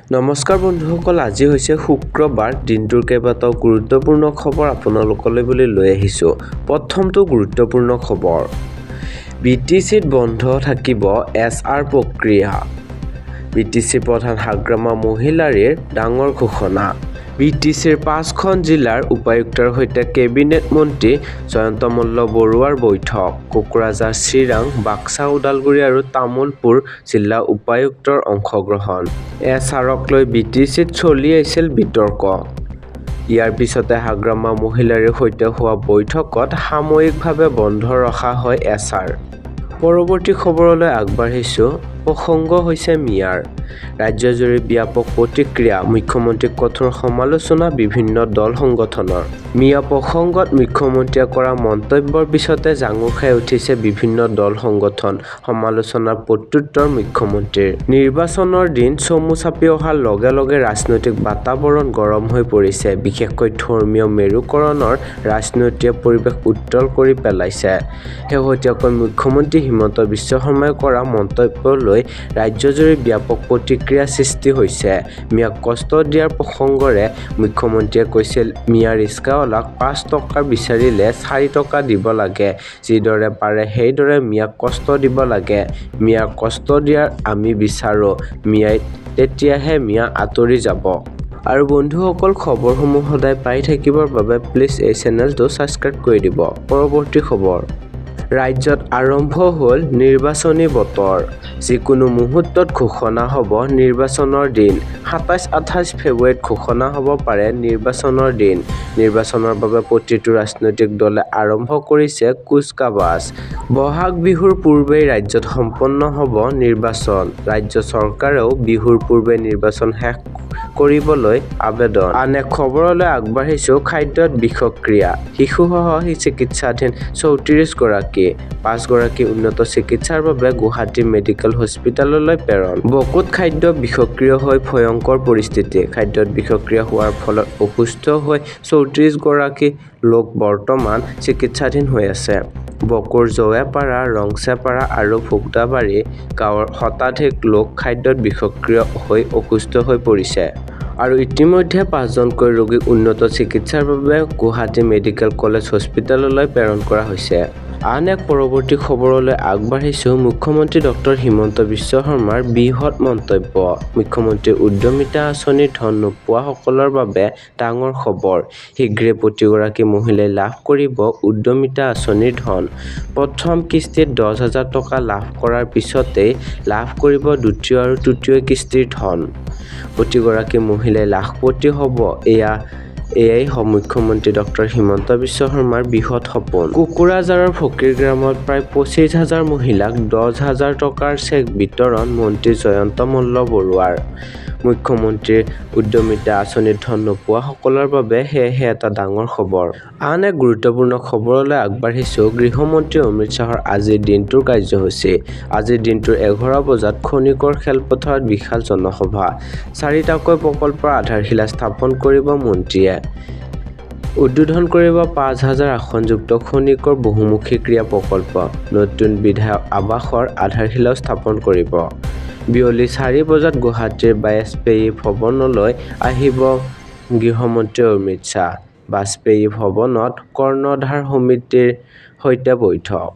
নমস্কাৰ বন্ধুসকল, আজি হৈছে শুক্ৰবাৰ। দিনটোৰ কেইবাটাও গুৰুত্বপূৰ্ণ খবৰ আপোনালোকলৈ বুলি লৈ আহিছোঁ। প্ৰথমটো গুৰুত্বপূৰ্ণ খবৰ, BTCত বন্ধ থাকিব SR প্ৰক্ৰিয়া। BTC প্ৰধান হাগ্ৰামা মহিলাৰীৰ ডাঙৰ ঘোষণা। BTCৰ 5খন জিলাৰ উপায়ুক্তৰ সৈতে কেবিনেট মন্ত্ৰী জয়ন্ত মল্ল বৰুৱাৰ বৈঠক। কোকৰাঝাৰ, চিৰাং, বাক্সা, ওদালগুৰি আৰু তামুলপুৰ জিলা উপায়ুক্তৰ অংশগ্ৰহণ। SRক লৈ BTCত চলি আছিল বিতৰ্ক। ইয়াৰ পিছতে হাগ্ৰামা মহিলাৰীৰ সৈতে হোৱা বৈঠকত সাময়িকভাৱে বন্ধ ৰখা হয় SR। পৰৱৰ্তী খবৰলৈ আগবাঢ়িছোঁ। প্ৰসংগ হৈছে মিয়াৰ। ৰাজ্যজুৰি ব্যাপক প্ৰতিক্ৰিয়া, মুখ্যমন্ত্ৰীক কঠোৰ সমালোচনা বিভিন্ন দল সংগঠনৰ। মিয়া প্ৰসংগত মুখ্যমন্ত্ৰীয়ে কৰা মন্তব্যৰ পিছতে জাঙুৰ খাই উঠিছে বিভিন্ন দল সংগঠন। সমালোচনাৰ প্ৰত্যুত্তৰ মুখ্যমন্ত্ৰীৰ। নিৰ্বাচনৰ দিন চমু চাপি অহাৰ লগে লগে ৰাজনৈতিক বাতাবৰণ গৰম হৈ পৰিছে। বিশেষকৈ ধৰ্মীয় মেৰুকৰণৰ ৰাজনীতিয়ে পৰিৱেশ উত্তল কৰি পেলাইছে। শেহতীয়াকৈ মুখ্যমন্ত্ৰী হিমন্ত বিশ্ব শৰ্মাই কৰা মন্তব্যলৈ ৰাজ্যজুৰি ব্যাপক প্ৰতিক্ৰিয়া সৃষ্টি হৈছে। মিয়াক কষ্ট দিয়াৰ প্ৰসংগৰে মুখ্যমন্ত্ৰীয়ে কৈছিল, মিয়া ৰিক্সাৱালাক ৫ টকা বিচাৰিলে ৪ টকা দিব লাগে। যিদৰে পাৰে সেইদৰে মিয়াক কষ্ট দিব লাগে। মিয়াক কষ্ট দিয়াৰ আমি বিচাৰো। মিয়াই তেতিয়াহে মিয়া আঁতৰি যাব। আৰু বন্ধুসকল, খবৰসমূহ সদায় পাই থাকিবৰ বাবে প্লিজ এই চেনেলটো ছাবস্ক্ৰাইব কৰি দিব। পৰৱৰ্তী খবৰ, ৰাজ্যত আৰম্ভ হ'ল নিৰ্বাচনী বতৰ। যিকোনো মুহূৰ্তত ঘোষণা হ'ব নিৰ্বাচনৰ দিন। ২৭-২৮ ফেব্ৰুৱাৰীত ঘোষণা হ'ব পাৰে নিৰ্বাচনৰ দিন। নিৰ্বাচনৰ বাবে প্ৰতিটো ৰাজনৈতিক দলে আৰম্ভ কৰিছে কুচকাৱাজ। বহাগ বিহুৰ পূৰ্বেই ৰাজ্যত সম্পন্ন হ'ব নিৰ্বাচন। ৰাজ্য চৰকাৰেও বিহুৰ পূৰ্বে নিৰ্বাচন শেষ কৰিবলৈ আবেদন। আন এক খবৰলৈ আগবাঢ়িছোঁ। খাদ্যত বিষক্ৰিয়া, শিশুসহ চিকিৎসাধীন ৩৪ গৰাকী। ৫ গৰাকী উন্নত চিকিৎসাৰ বাবে গুৱাহাটী মেডিকেল হস্পিতাললৈ প্ৰেৰণ। বকুত খাদ্য বিষক্ৰিয় হৈ ভয়ংকৰ পৰিস্থিতি। খাদ্যত বিষক্ৰিয়া হোৱাৰ ফলত অসুস্থ হৈ ৩৪ গৰাকী লোক বৰ্তমান চিকিৎসাধীন হৈ আছে। বকুৰ জৌৱাপাৰা, ৰংচেপাৰা আৰু ভোগদাবাৰী গাঁৱৰ শতাধিক লোক খাদ্যত বিষক্ৰিয় হৈ অসুস্থ হৈ পৰিছে। আৰু ইতিমধ্যে ৫জনকৈ ৰোগীক উন্নত চিকিৎসাৰ বাবে গুৱাহাটী মেডিকেল কলেজ হস্পিতাললৈ প্ৰেৰণ কৰা হৈছে। আন এক পৰৱৰ্তী খবৰলৈ আগবাঢ়িছোঁ। মুখ্যমন্ত্ৰী ডক্টৰ হিমন্ত বিশ্ব শৰ্মাৰ বৃহৎ মন্তব্য। মুখ্যমন্ত্ৰীৰ উদ্যমিতা আঁচনিৰ ধন নোপোৱাসকলৰ বাবে ডাঙৰ খবৰ। শীঘ্ৰেই প্ৰতিগৰাকী মহিলাই লাভ কৰিব উদ্যমিতা আঁচনিৰ ধন। প্ৰথম কিস্তিত ১০,০০০ টকা লাভ কৰাৰ পিছতেই লাভ কৰিব দ্বিতীয় আৰু তৃতীয় কিস্তিৰ ধন। প্ৰতিগৰাকী মহিলাই লাখপতি হ'ব। এয়াই মুখ্যমন্ত্ৰী ডক্টৰ হিমন্ত বিশ্ব শৰ্মাৰ বৃহৎ সপোন। কোকৰাঝাৰৰ ফকীৰগামত প্ৰায় ২৫,০০০ মহিলাক ১০,০০০ টকাৰ চেক বিতৰণ মন্ত্ৰী জয়ন্ত মল্ল বৰুৱাৰ। মুখ্যমন্ত্ৰীৰ উদ্যমিতা আঁচনিৰ ধন নোপোৱাসকলৰ বাবে সেয়েহে এটা ডাঙৰ খবৰ। আন এক গুৰুত্বপূৰ্ণ খবৰলৈ আগবাঢ়িছোঁ। গৃহমন্ত্ৰী অমিত শ্বাহৰ আজিৰ দিনটোৰ কাৰ্যসূচী। আজিৰ দিনটোৰ ১১ বজাত খনিকৰ খেলপথাৰত বিশাল জনসভা। ৪টাকৈ প্ৰকল্পৰ আধাৰশিলা স্থাপন কৰিব মন্ত্ৰীয়ে। উদ্বোধন কৰিব ৫,০০০ আসনযুক্ত খনিকৰ বহুমুখী ক্ৰিয়া প্ৰকল্প। নতুন বিধায়ক আৱাসৰ আধাৰশিলাও স্থাপন কৰিব। বিয়লি ৪ বজাত গুৱাহাটীৰ বাজপেয়ী ভৱনলৈ আহিব গৃহমন্ত্ৰী অমিত শ্বাহ। বাজপেয়ী ভৱনত কৰ্ণধাৰ সমিতিৰ সৈতে বৈঠক।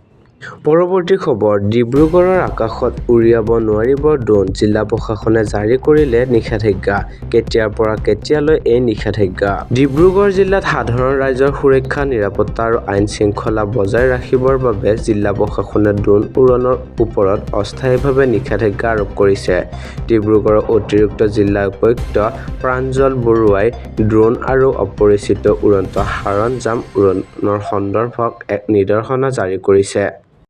পৰৱৰ্তী খবৰ, ডিব্ৰুগড়ৰ আকাশত উৰিয়াব নোৱাৰিব ড্ৰোন। জিলা প্ৰশাসনে জাৰি কৰিলে নিষেধাজ্ঞা। কেতিয়াৰ পৰা কেতিয়ালৈ এই নিষেধাজ্ঞা? ডিব্ৰুগড় জিলাত সাধাৰণ ৰাইজৰ সুৰক্ষা, নিৰাপত্তা আৰু আইন শৃংখলা বজাই ৰাখিবৰ বাবে জিলা প্ৰশাসনে ড্ৰোন উৰণৰ ওপৰত অস্থায়ীভাৱে নিষেধাজ্ঞা আৰোপ কৰিছে। ডিব্ৰুগড়ৰ অতিৰিক্ত জিলা উপায়ুক্ত প্ৰাঞ্জল বৰুৱাই ড্ৰোন আৰু অপৰিচিত উৰন্ত সৰঞ্জাম উৰণৰ সন্দৰ্ভত এক নিৰ্দেশনা জাৰি কৰিছে।